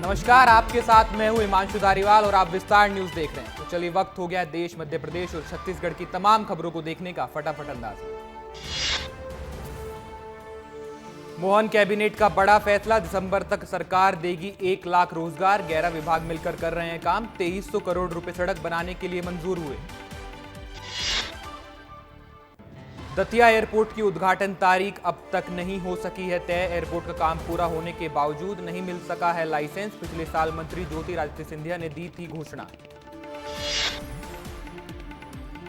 नमस्कार, आपके साथ मैं हूं हिमांशु धारीवाल और आप विस्तार न्यूज देख रहे हैं। तो चलिए वक्त हो गया देश, मध्य प्रदेश और छत्तीसगढ़ की तमाम खबरों को देखने का फटाफट अंदाज। मोहन कैबिनेट का बड़ा फैसला, दिसंबर तक सरकार देगी 1 लाख रोजगार। 11 विभाग मिलकर कर रहे हैं काम। 2300 करोड़ रुपए सड़क बनाने के लिए मंजूर हुए। दतिया एयरपोर्ट की उद्घाटन तारीख अब तक नहीं हो सकी है तय। एयरपोर्ट का काम पूरा होने के बावजूद नहीं मिल सका है लाइसेंस। पिछले साल मंत्री ज्योतिरादित्य सिंधिया ने दी थी घोषणा।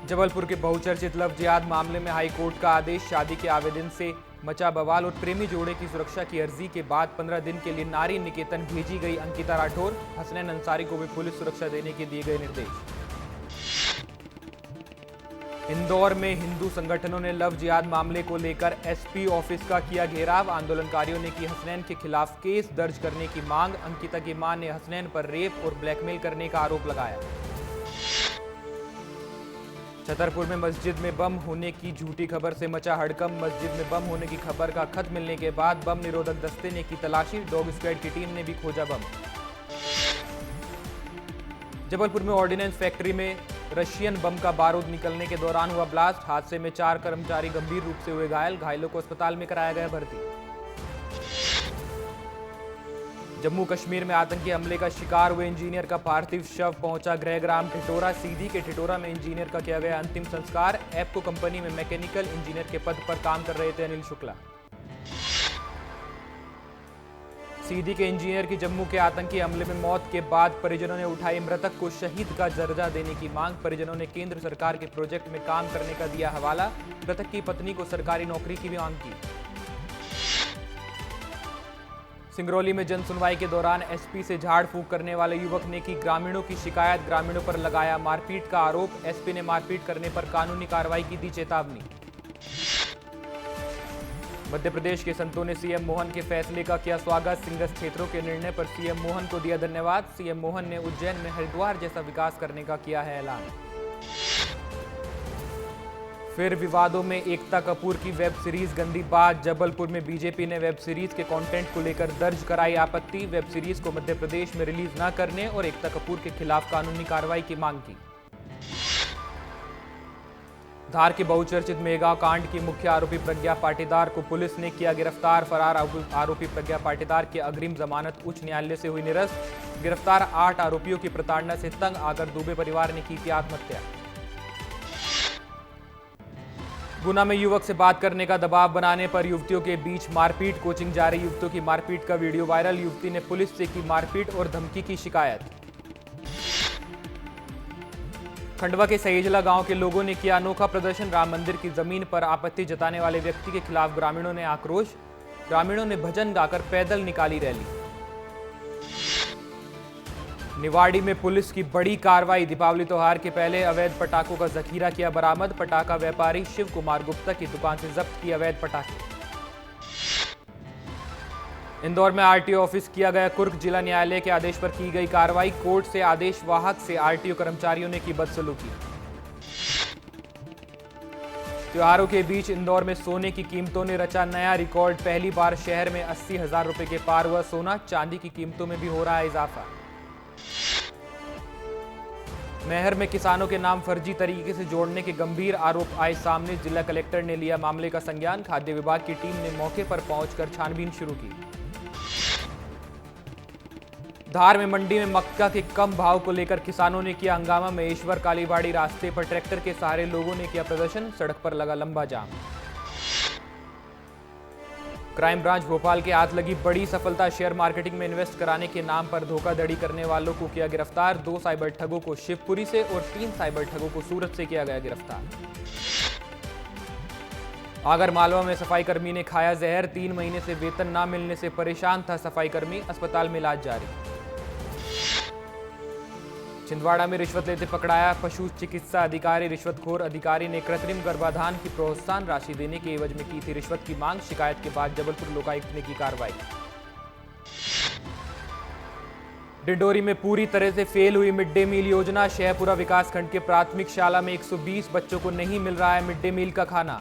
जबलपुर के बहुचर्चित लव जिहाद मामले में हाईकोर्ट का आदेश। शादी के आवेदन से मचा बवाल और प्रेमी जोड़े की सुरक्षा की अर्जी के बाद 15 दिन के लिए नारी निकेतन भेजी गई अंकिता राठौर। हसनैन अंसारी को भी पुलिस सुरक्षा देने के दिए गए निर्देश। इंदौर में हिंदू संगठनों ने लव जिहाद मामले को लेकर एसपी ऑफिस का किया घेराव। आंदोलनकारियों ने की हसनैन के खिलाफ केस दर्ज करने की मांग। अंकिता की मां ने हसनैन पर रेप और ब्लैकमेल करने का आरोप लगाया। छतरपुर में मस्जिद में बम होने की झूठी खबर से मचा हड़कंप। मस्जिद में बम होने की खबर का खत मिलने के बाद बम निरोधक दस्ते ने की तलाशी। डॉग स्क्वाड की टीम ने भी खोजा बम। जबलपुर में ऑर्डिनेंस फैक्ट्री में रशियन बम का बारूद निकलने के दौरान हुआ ब्लास्ट। हादसे में 4 कर्मचारी गंभीर रूप से हुए घायल। घायलों को अस्पताल में कराया गया भर्ती। जम्मू कश्मीर में आतंकी हमले का शिकार हुए इंजीनियर का पार्थिव शव पहुंचा गृहग्राम टिटोरा। सीधी के टिटोरा में इंजीनियर का किया गया अंतिम संस्कार। एप्को कंपनी में मैकेनिकल इंजीनियर के पद पर काम कर रहे थे अनिल शुक्ला। सीधी के इंजीनियर की जम्मू के आतंकी हमले में मौत के बाद परिजनों ने उठाई मृतक को शहीद का दर्जा देने की मांग। परिजनों ने केंद्र सरकार के प्रोजेक्ट में काम करने का दिया हवाला। मृतक की पत्नी को सरकारी नौकरी की भी मांग की। सिंगरौली में जन सुनवाई के दौरान एसपी से झाड़ फूंक करने वाले युवक ने की ग्रामीणों की शिकायत। ग्रामीणों पर लगाया मारपीट का आरोप। एसपी ने मारपीट करने पर कानूनी कार्रवाई की दी चेतावनी। मध्य प्रदेश के संतों ने सीएम मोहन के फैसले का किया स्वागत। सिंगस क्षेत्रों के निर्णय पर सीएम मोहन को दिया धन्यवाद। सीएम मोहन ने उज्जैन में हरिद्वार जैसा विकास करने का किया है ऐलान। फिर विवादों में एकता कपूर की वेब सीरीज गंदी बात। जबलपुर में बीजेपी ने वेब सीरीज के कंटेंट को लेकर दर्ज कराई आपत्ति। वेब सीरीज को मध्य प्रदेश में रिलीज न करने और एकता कपूर के खिलाफ कानूनी कार्रवाई की मांग की। धार के बहुचर्चित मेगा कांड की मुख्य आरोपी प्रज्ञा पाटीदार को पुलिस ने किया गिरफ्तार। फरार आरोपी प्रज्ञा पाटीदार की अग्रिम जमानत उच्च न्यायालय से हुई निरस्त। गिरफ्तार 8 आरोपियों की प्रताड़ना से तंग आकर दुबे परिवार ने की थी आत्महत्या। गुना में युवक से बात करने का दबाव बनाने पर युवतियों के बीच मारपीट। कोचिंग जा रही युवतियों की मारपीट का वीडियो वायरल। युवती ने पुलिस से की मारपीट और धमकी की शिकायत। खंडवा के सहेजला गांव के लोगों ने किया अनोखा प्रदर्शन। राम मंदिर की जमीन पर आपत्ति जताने वाले व्यक्ति के खिलाफ ग्रामीणों ने आक्रोश। ग्रामीणों ने भजन गाकर पैदल निकाली रैली। निवाड़ी में पुलिस की बड़ी कार्रवाई। दीपावली त्योहार के पहले अवैध पटाखों का जखीरा किया बरामद। पटाखा व्यापारी शिव कुमार गुप्ता की दुकान से जब्त किए अवैध पटाखे। इंदौर में आरटीओ ऑफिस किया गया कुर्क। जिला न्यायालय के आदेश पर की गई कार्रवाई। कोर्ट से आदेश वाहक से आरटीओ कर्मचारियों ने की बदसलूकी। त्योहारों के बीच इंदौर में सोने की कीमतों ने रचा नया रिकॉर्ड। पहली बार शहर में 80,000 रुपए के पार हुआ सोना। चांदी की कीमतों में भी हो रहा है इजाफा। मैहर में किसानों के नाम फर्जी तरीके से जोड़ने के गंभीर आरोप आए सामने। जिला कलेक्टर ने लिया मामले का संज्ञान। खाद्य विभाग की टीम ने मौके पर पहुंचकर छानबीन शुरू की। धार में मंडी में मक्का के कम भाव को लेकर किसानों ने किया हंगामा। महेश्वर कालीबाड़ी रास्ते पर ट्रैक्टर के सहारे लोगों ने किया प्रदर्शन। सड़क पर लगा लंबा जाम। क्राइम ब्रांच भोपाल के हाथ लगी बड़ी सफलता। शेयर मार्केटिंग में इन्वेस्ट कराने के नाम पर धोखाधड़ी करने वालों को किया गिरफ्तार। 2 साइबर ठगों को शिवपुरी से और 3 साइबर ठगों को सूरत से किया गया गिरफ्तार। आगर मालवा में सफाई कर्मी ने खाया जहर। 3 महीने से वेतन न मिलने से परेशान था सफाई कर्मी। अस्पताल में इलाज जारी। छिंदवाड़ा में रिश्वत लेते पकड़ाया पशु चिकित्सा अधिकारी। रिश्वतखोर अधिकारी ने कृत्रिम गर्भाधान की प्रोत्साहन राशि देने के एवज में की थी रिश्वत की मांग। शिकायत के बाद जबलपुर लोकायुक्त ने की कार्रवाई। डिंडोरी में पूरी तरह से फेल हुई मिड डे मील योजना। शहपुरा विकासखंड के प्राथमिक शाला में 120 बच्चों को नहीं मिल रहा है मिड डे मील का खाना।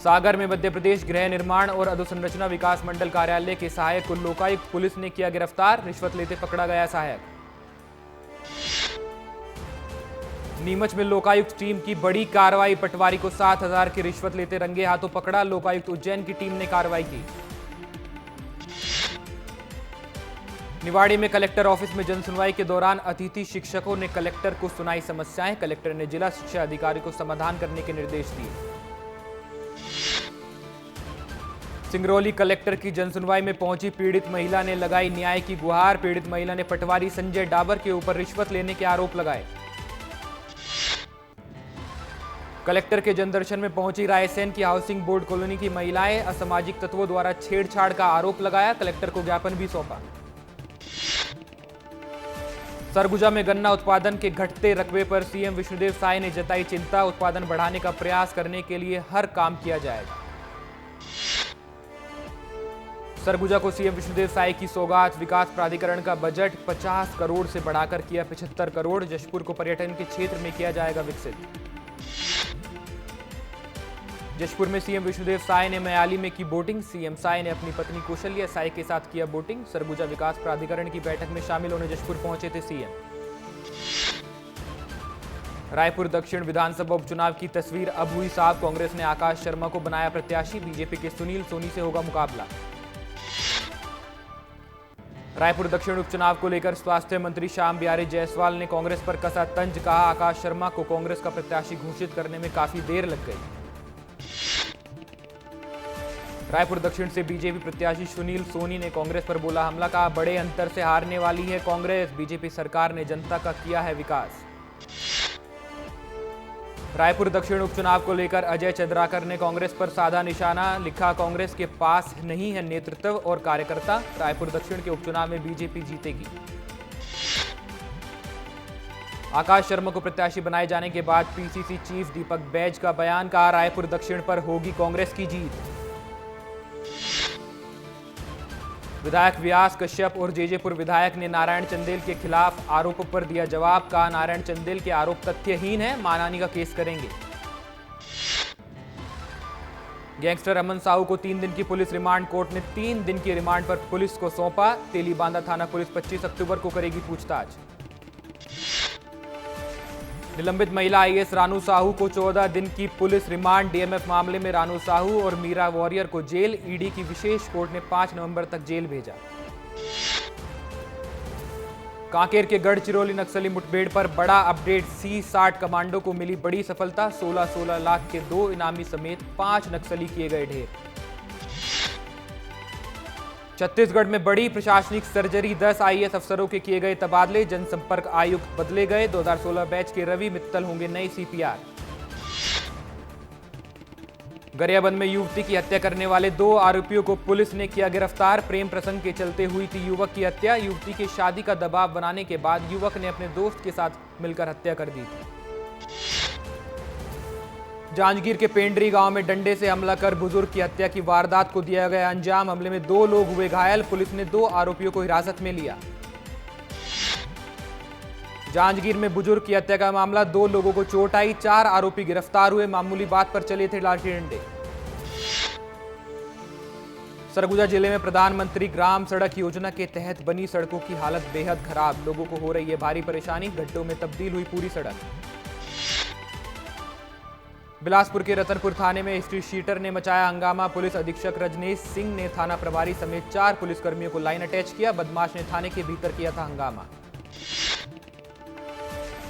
सागर में मध्य प्रदेश गृह निर्माण और अधोसंरचना विकास मंडल कार्यालय के सहायक को लोकायुक्त पुलिस ने किया गिरफ्तार, रिश्वत लेते पकड़ा गया सहायक। नीमच में लोकायुक्त टीम की बड़ी कार्रवाई, पटवारी को 7,000 की रिश्वत लेते रंगे हाथों पकड़ा, लोकायुक्त उज्जैन की टीम ने कार्रवाई की। निवाड़ी में कलेक्टर ऑफिस में जनसुनवाई के दौरान अतिथि शिक्षकों ने कलेक्टर को सुनाई समस्याएं, कलेक्टर ने जिला शिक्षा अधिकारी को समाधान करने के निर्देश दिए। सिंगरौली कलेक्टर की जनसुनवाई में पहुंची पीड़ित महिला ने लगाई न्याय की गुहार, पीड़ित महिला ने पटवारी संजय डाबर के ऊपर रिश्वत लेने के आरोप लगाए। कलेक्टर के जनदर्शन में पहुंची रायसेन की हाउसिंग बोर्ड कॉलोनी की महिलाएं, असामाजिक तत्वों द्वारा छेड़छाड़ का आरोप लगाया, कलेक्टर को ज्ञापन भी सौंपा। सरगुजा में गन्ना उत्पादन के घटते रकबे पर सीएम विष्णुदेव साय ने जताई चिंता, उत्पादन बढ़ाने का प्रयास करने के लिए हर काम किया जाएगा। सरगुजा को सीएम विष्णुदेव साय की सौगात, विकास प्राधिकरण का बजट 50 करोड़ से बढ़ाकर किया 75 करोड़, जशपुर को पर्यटन के क्षेत्र में किया जाएगा विकसित। जशपुर में सीएम विष्णुदेव साय ने मयाली में की बोटिंग, सीएम साय ने अपनी पत्नी कौशल्या साय के साथ किया बोटिंग। सरगुजा विकास प्राधिकरण की बैठक में शामिल होने जशपुर पहुंचे थे सीएम। रायपुर दक्षिण विधानसभा उपचुनाव की तस्वीर अब हुई साफ, कांग्रेस ने आकाश शर्मा को बनाया प्रत्याशी, बीजेपी के सुनील सोनी से होगा मुकाबला। रायपुर दक्षिण उपचुनाव को लेकर स्वास्थ्य मंत्री श्याम बिहारी जायसवाल ने कांग्रेस पर कसा तंज, कहा आकाश शर्मा को कांग्रेस का प्रत्याशी घोषित करने में काफी देर लग गई। रायपुर दक्षिण से बीजेपी प्रत्याशी सुनील सोनी ने कांग्रेस पर बोला हमला, कहा बड़े अंतर से हारने वाली है कांग्रेस, बीजेपी सरकार ने जनता का किया है विकास। रायपुर दक्षिण उपचुनाव को लेकर अजय चंद्राकर ने कांग्रेस पर साधा निशाना, लिखा कांग्रेस के पास नहीं है नेतृत्व और कार्यकर्ता, रायपुर दक्षिण के उपचुनाव में बीजेपी जीतेगी। आकाश शर्मा को प्रत्याशी बनाए जाने के बाद पीसीसी चीफ दीपक बैज का बयान, कहा रायपुर दक्षिण पर होगी कांग्रेस की जीत। विधायक व्यास कश्यप और जेजेपुर विधायक ने नारायण चंदेल के खिलाफ आरोपों पर दिया जवाब, कहा नारायण चंदेल के आरोप तथ्यहीन है, मानहानि का केस करेंगे। गैंगस्टर अमन साहू को 3 दिन की पुलिस रिमांड, कोर्ट ने 3 दिन की रिमांड पर पुलिस को सौंपा, तेलीबांधा थाना पुलिस 25 अक्टूबर को करेगी पूछताछ। निलंबित महिला आईएएस रानू साहू को 14 दिन की पुलिस रिमांड, डीएमएफ मामले में रानू साहू और मीरा वॉरियर को जेल, ईडी की विशेष कोर्ट ने 5 नवंबर तक जेल भेजा। कांकेर के गढ़चिरौली नक्सली मुठभेड़ पर बड़ा अपडेट, C-60 कमांडो को मिली बड़ी सफलता, 16-16 लाख के 2 इनामी समेत 5 नक्सली किए गए ढेर। छत्तीसगढ़ में बड़ी प्रशासनिक सर्जरी, 10 आईएएस अफसरों के किए गए तबादले, जनसंपर्क आयुक्त बदले गए, 2016 बैच के रवि मित्तल होंगे नए सीपीआर। गरियाबंद में युवती की हत्या करने वाले 2 आरोपियों को पुलिस ने किया गिरफ्तार, प्रेम प्रसंग के चलते हुई थी युवक की हत्या, युवती के शादी का दबाव बनाने के बाद युवक ने अपने दोस्त के साथ मिलकर हत्या कर दी थी। जांजगीर के पेंड्री गांव में डंडे से हमला कर बुजुर्ग की हत्या की वारदात को दिया गया अंजाम, हमले में 2 लोग हुए घायल, पुलिस ने 2 आरोपियों को हिरासत में लिया। जांजगीर में बुजुर्ग की हत्या का मामला, 2 लोगों को चोट आई, 4 आरोपी गिरफ्तार हुए, मामूली बात पर चले थे लाठी डंडे। सरगुजा जिले में प्रधानमंत्री ग्राम सड़क योजना के तहत बनी सड़कों की हालत बेहद खराब, लोगों को हो रही है भारी परेशानी, गड्ढों में तब्दील हुई पूरी सड़क। बिलासपुर के रतनपुर थाने में हिस्ट्री शीटर ने मचाया हंगामा, पुलिस अधीक्षक रजनीश सिंह ने थाना प्रभारी समेत 4 पुलिसकर्मियों को लाइन अटैच किया, बदमाश ने थाने के भीतर किया था हंगामा।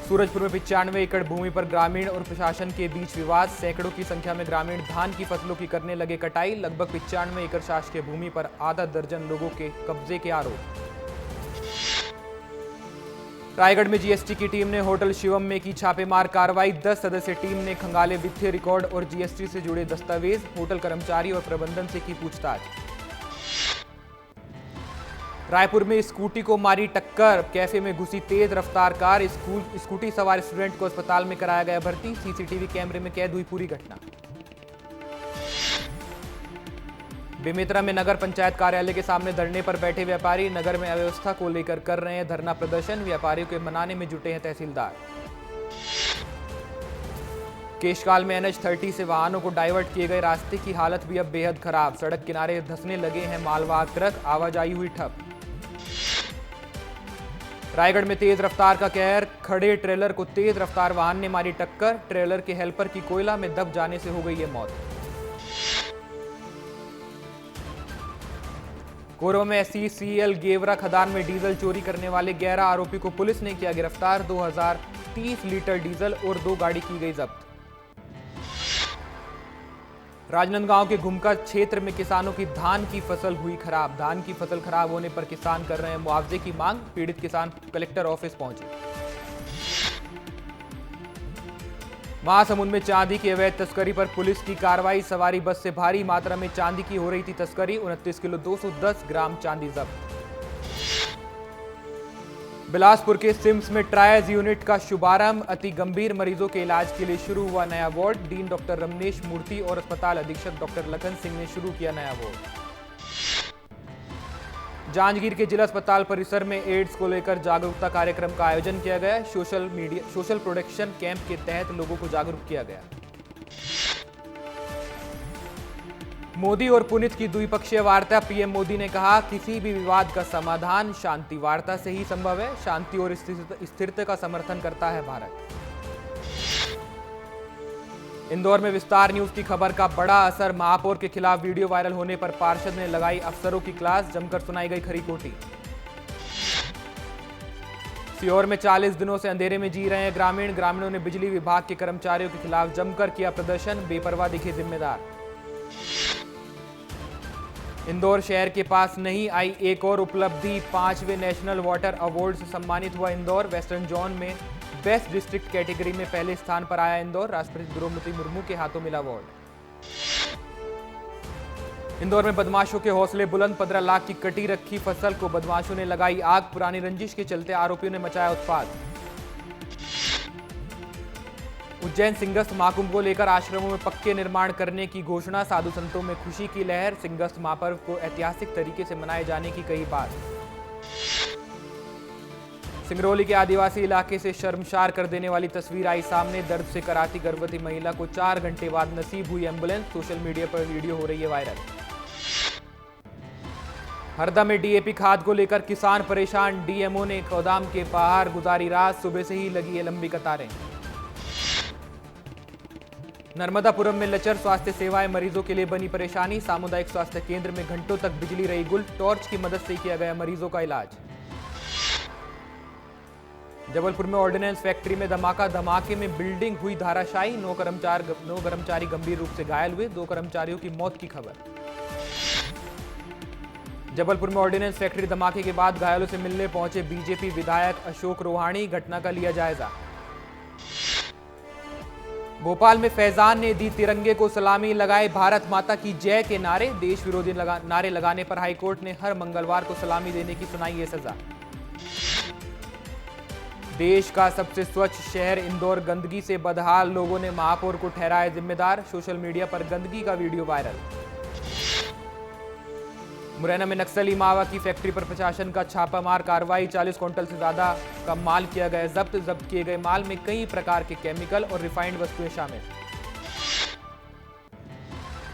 सूरजपुर में 95 एकड़ भूमि पर ग्रामीण और प्रशासन के बीच विवाद, सैकड़ों की संख्या में ग्रामीण धान की फसलों की करने लगे कटाई, लगभग 95 एकड़ शासकीय भूमि पर आधा दर्जन लोगों के कब्जे के आरोप। रायगढ़ में जीएसटी की टीम ने होटल शिवम में की छापेमार कार्रवाई, 10 सदस्यीय टीम ने खंगाले वित्तीय रिकॉर्ड और जीएसटी से जुड़े दस्तावेज, होटल कर्मचारी और प्रबंधन से की पूछताछ। रायपुर में स्कूटी को मारी टक्कर, कैफे में घुसी तेज रफ्तार कार, स्कूटी सवार स्टूडेंट को अस्पताल में कराया गया भर्ती, सीसीटीवी कैमरे में कैद हुई पूरी घटना। बेमेतरा में नगर पंचायत कार्यालय के सामने धरने पर बैठे व्यापारी, नगर में अव्यवस्था को लेकर कर रहे हैं धरना प्रदर्शन, व्यापारियों के मनाने में जुटे हैं तहसीलदार। केशकाल में NH30 से वाहनों को डाइवर्ट किए गए रास्ते की हालत भी अब बेहद खराब। सड़क किनारे धंसने लगे हैं मालवाहक ट्रक, आवाजाही हुई ठप। रायगढ़ में तेज रफ्तार का कहर, खड़े ट्रेलर को तेज रफ्तार वाहन ने मारी टक्कर। ट्रेलर के हेल्पर की कोयला में दब जाने से हो गई है मौत। कोरबा में SCCL गेवरा खदान में डीजल चोरी करने वाले 11 आरोपी को पुलिस ने किया गिरफ्तार। 2030 लीटर डीजल और 2 गाड़ी की गई जब्त। राजनांदगांव के घुमका क्षेत्र में किसानों की धान की फसल हुई खराब। धान की फसल खराब होने पर किसान कर रहे हैं मुआवजे की मांग। पीड़ित किसान कलेक्टर ऑफिस पहुंचे। महासमुंद में चांदी की अवैध तस्करी पर पुलिस की कार्रवाई। सवारी बस से भारी मात्रा में चांदी की हो रही थी तस्करी। 29 किलो 210 ग्राम चांदी जब्त। बिलासपुर के सिम्स में ट्रायज यूनिट का शुभारंभ। अति गंभीर मरीजों के इलाज के लिए शुरू हुआ नया वार्ड। डीन डॉक्टर रमनेश मूर्ति और अस्पताल अधीक्षक डॉक्टर लखन सिंह ने शुरू किया नया वार्ड। जांजगीर के जिला अस्पताल परिसर में एड्स को लेकर जागरूकता कार्यक्रम का आयोजन किया गया। सोशल प्रोटेक्शन कैंप के तहत लोगों को जागरूक किया गया। मोदी और पुनित की द्विपक्षीय वार्ता। पीएम मोदी ने कहा, किसी भी विवाद का समाधान शांति वार्ता से ही संभव है। शांति और स्थिरता का समर्थन करता है भारत। इंदौर में विस्तार न्यूज की खबर का बड़ा असर। महापौर के खिलाफ वीडियो वायरल होने पर पार्षद ने लगाई अफसरों की क्लास। जमकर सुनाई गई खरी खोटी। सीहोर में 40 दिनों से अंधेरे में जी रहे हैं ग्रामीणों ने बिजली विभाग के कर्मचारियों के खिलाफ जमकर किया प्रदर्शन। बेपरवाह दिखे जिम्मेदार। इंदौर शहर के पास नहीं आई एक और उपलब्धि। 5वें नेशनल वाटर अवार्ड से सम्मानित हुआ इंदौर। वेस्टर्न जोन में बेस्ट डिस्ट्रिक्ट कैटेगरी में पहले स्थान पर आया इंदौर। राष्ट्रपति द्रौपदी मुर्मू के हाथों मिला अवार्ड। इंदौर में बदमाशों के हौसले बुलंद। 15 लाख की कटी रखी फसल को बदमाशों ने लगाई आग। पुरानी रंजिश के चलते आरोपियों ने मचाया उत्पात। उज्जैन सिंहस्थ महाकुंभ को लेकर आश्रमों में पक्के निर्माण करने की घोषणा। साधु संतों में खुशी की लहर। सिंहस्थ महापर्व को ऐतिहासिक तरीके से मनाए जाने की कही बात। सिंगरौली के आदिवासी इलाके से शर्मसार कर देने वाली तस्वीर आई सामने। दर्द से कराती गर्भवती महिला को 4 घंटे बाद नसीब हुई एम्बुलेंस। सोशल मीडिया पर वीडियो हो रही है वायरल। हरदा में डीएपी खाद को लेकर किसान परेशान। डीएमओ ने गोदाम के बाहर गुजारी रात। सुबह से ही लगी है लंबी कतारें। नर्मदापुरम में लचर स्वास्थ्य सेवाएं मरीजों के लिए बनी परेशानी। सामुदायिक स्वास्थ्य केंद्र में घंटों तक बिजली रही गुल। टॉर्च की मदद से किया गया मरीजों का इलाज। जबलपुर में ऑर्डिनेंस फैक्ट्री में धमाके में बिल्डिंग हुई धाराशायी। 9 कर्मचारी गंभीर रूप से घायल हुए। 2 कर्मचारियों की मौत की खबर। जबलपुर में ऑर्डिनेंस फैक्ट्री धमाके के बाद घायलों से मिलने पहुंचे बीजेपी विधायक अशोक रोहाणी। घटना का लिया जायजा। भोपाल में फैजान ने दी तिरंगे को सलामी। लगाए भारत माता की जय के नारे। देश विरोधी नारे लगाने पर हाईकोर्ट ने हर मंगलवार को सलामी देने की सुनाई है सजा। देश का सबसे स्वच्छ शहर इंदौर गंदगी से बदहाल। लोगों ने महापौर को ठहराया जिम्मेदार। सोशल मीडिया पर गंदगी का वीडियो वायरल। मुरैना में नक्सली मावा की फैक्ट्री पर प्रशासन का छापामार कार्रवाई। 40 क्विंटल से ज्यादा का माल किया गया जब्त किए गए माल में कई प्रकार के केमिकल और रिफाइंड वस्तुएं शामिल।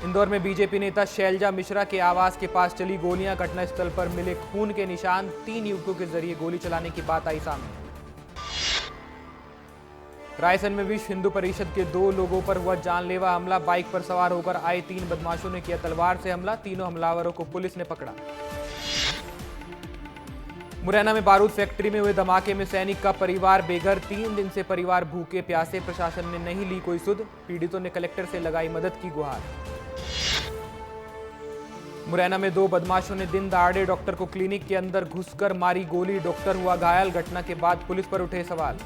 इंदौर में बीजेपी नेता शैलजा मिश्रा के आवास के पास चली गोलियां। घटनास्थल पर मिले खून के निशान। 3 युवकों के जरिए गोली चलाने की बात आई सामने। रायसेन में विश्व हिंदू परिषद के 2 लोगों पर हुआ जानलेवा हमला। बाइक पर सवार होकर आए 3 बदमाशों ने किया तलवार से हमला। तीनों हमलावरों को पुलिस ने पकड़ा। मुरैना में बारूद फैक्ट्री में हुए धमाके में सैनिक का परिवार बेघर। 3 दिन से परिवार भूखे प्यासे। प्रशासन ने नहीं ली कोई सुध। पीड़ितों ने कलेक्टर से लगाई मदद की गुहार। मुरैना में 2 बदमाशों ने दिन दहाड़े डॉक्टर को क्लिनिक के अंदर घुसकर मारी गोली। डॉक्टर हुआ घायल। घटना के बाद पुलिस पर उठे सवाल।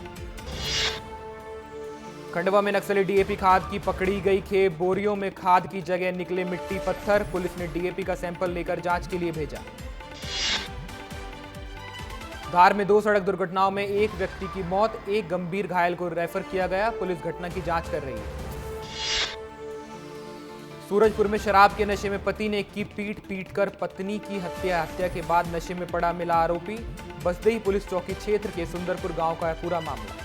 खंडवा में नक्सली डीएपी खाद की पकड़ी गई खेप। बोरियों में खाद की जगह निकले मिट्टी पत्थर। पुलिस ने डीएपी का सैंपल लेकर जांच के लिए भेजा। धार में 2 सड़क दुर्घटनाओं में 1 व्यक्ति की मौत। 1 गंभीर घायल को रेफर किया गया। पुलिस घटना की जांच कर रही है। सूरजपुर में शराब के नशे में पति ने की पीट कर पत्नी की हत्या के बाद नशे में पड़ा मिला आरोपी। बसदेई पुलिस चौकी क्षेत्र के सुंदरपुर गांव का है पूरा मामला।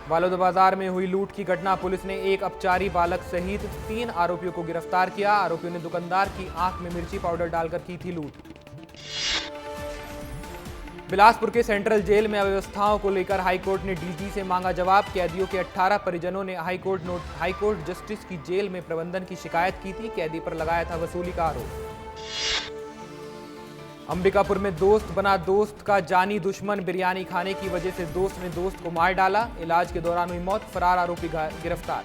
बालोद में हुई लूट की घटना, पुलिस ने एक अपचारी बालक सहित 3 आरोपियों को गिरफ्तार किया। आरोपियों ने दुकानदार की आंख में मिर्ची पाउडर डालकर की थी लूट। बिलासपुर के सेंट्रल जेल में अव्यवस्थाओं को लेकर हाईकोर्ट ने डीजी से मांगा जवाब। कैदियों के 18 परिजनों ने हाईकोर्ट जस्टिस की जेल में प्रबंधन की शिकायत की थी। कैदी पर लगाया था वसूली का आरोप। अंबिकापुर में दोस्त बना दोस्त का जानी दुश्मन, बिरयानी खाने की वजह से दोस्त ने दोस्त को मार डाला। इलाज के दौरान हुई मौत, फरार आरोपी गिरफ्तार।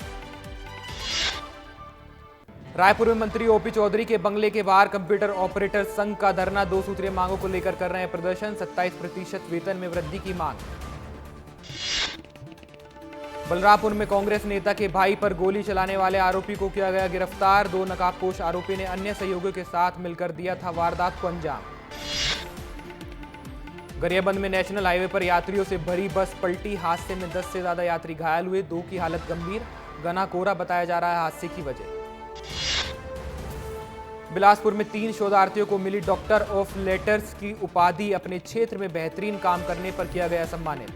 रायपुर में मंत्री ओपी चौधरी के बंगले के बाहर कंप्यूटर ऑपरेटर संघ का धरना, 2 सूत्रीय मांगों को लेकर कर रहे हैं प्रदर्शन। 27% वेतन में वृद्धि की मांग। बलरामपुर में कांग्रेस नेता के भाई पर गोली चलाने वाले आरोपी को किया गया गिरफ्तार। 2 नकाबपोश आरोपी ने अन्य सहयोगियों के साथ मिलकर दिया था वारदात को अंजाम। गरियाबंद में नेशनल हाईवे पर यात्रियों से भरी बस पलटी, हादसे में 10 से ज्यादा यात्री घायल हुए, 2 की हालत गंभीर। घना कोहरा बताया जा रहा है हादसे की वजह। बिलासपुर में 3 शोधार्थियों को मिली डॉक्टर ऑफ लेटर्स की उपाधि, अपने क्षेत्र में बेहतरीन काम करने पर किया गया सम्मानित।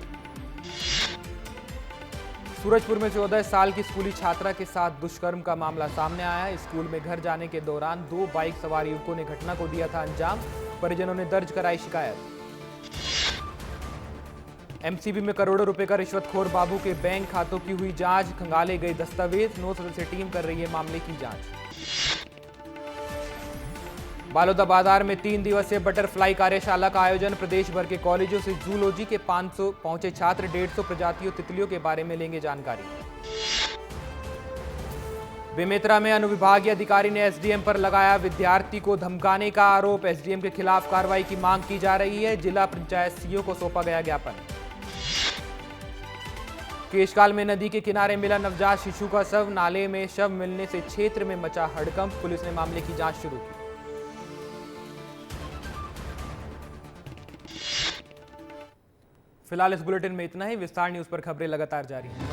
सूरजपुर में 14 साल की स्कूली छात्रा के साथ दुष्कर्म का मामला सामने आया है। स्कूल में घर जाने के दौरान 2 बाइक सवार युवकों ने घटना को दिया था अंजाम। परिजनों ने दर्ज कराई शिकायत। एमसीबी में करोड़ों रुपए का रिश्वतखोर बाबू के बैंक खातों की हुई जांच, खंगाले गए दस्तावेज। 9 सदस्यीय टीम कर रही है मामले की जांच। बालोद बाजार में 3 दिवसीय बटरफ्लाई कार्यशाला का आयोजन, प्रदेश भर के कॉलेजों से जूलॉजी के 500 पहुंचे छात्र, 150 प्रजातियों तितलियों के बारे में लेंगे जानकारी। बेमेतरा में अनुविभागीय अधिकारी ने एसडीएम पर लगाया विद्यार्थी को धमकाने का आरोप। एसडीएम के खिलाफ कार्रवाई की मांग की जा रही है। जिला पंचायत सीईओ को सौंपा गया ज्ञापन। केशकाल में नदी के किनारे मिला नवजात शिशु का शव, नाले में शव मिलने से क्षेत्र में मचा हड़कंप। पुलिस ने मामले की जांच शुरू की। फिलहाल इस बुलेटिन में इतना ही। विस्तार न्यूज पर खबरें लगातार जारी हैं।